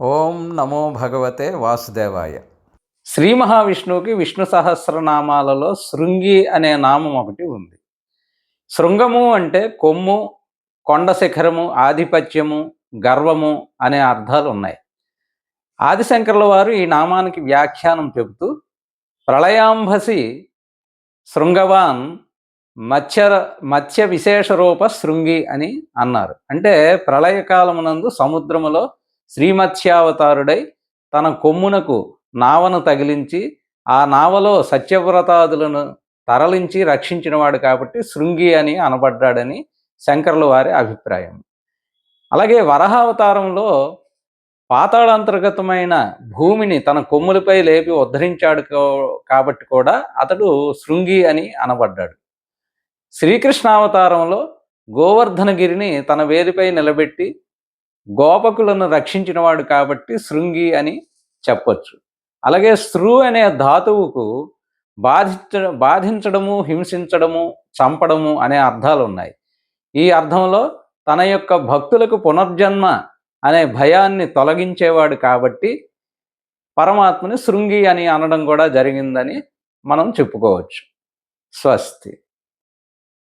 ఓం నమో భగవతే వాసుదేవాయ. శ్రీ మహావిష్ణువుకి విష్ణు సహస్రనామాలలో శృంగి అనే నామం ఒకటి ఉంది. శృంగము అంటే కొమ్ము, కొండ శిఖరము, ఆధిపత్యము, గర్వము అనే అర్థాలు ఉన్నాయి. ఆదిశంకరుల వారు ఈ నామానికి వ్యాఖ్యానం చెబుతూ ప్రళయాంభసి శృంగవాన్ మత్స్య విశేష రూప శృంగి అని అన్నారు. అంటే ప్రళయకాలమునందు సముద్రములో శ్రీమత్స్యావతారుడై తన కొమ్మునకు నావను తగిలించి ఆ నావలో సత్యవ్రతాదులను తరలించి రక్షించినవాడు కాబట్టి శృంగి అని అనబడ్డాడని శంకరుల వారి అభిప్రాయం. అలాగే వరహావతారంలో పాతాళాంతర్గతమైన భూమిని తన కొమ్ములపై లేపి ఉద్ధరించాడు కాబట్టి కూడా అతడు శృంగి అని అనబడ్డాడు. శ్రీకృష్ణావతారంలో గోవర్ధనగిరిని తన వేలిపై నిలబెట్టి గోపకులను రక్షించినవాడు కాబట్టి శృంగి అని చెప్పొచ్చు. అలాగే శృ అనే ధాతువుకు బాధించడము, హింసించడము, చంపడము అనే అర్థాలు ఉన్నాయి. ఈ అర్థంలో తన యొక్క భక్తులకు పునర్జన్మ అనే భయాన్ని తొలగించేవాడు కాబట్టి పరమాత్మని శృంగి అని అనడం కూడా జరిగిందని మనం చెప్పుకోవచ్చు. స్వస్తి.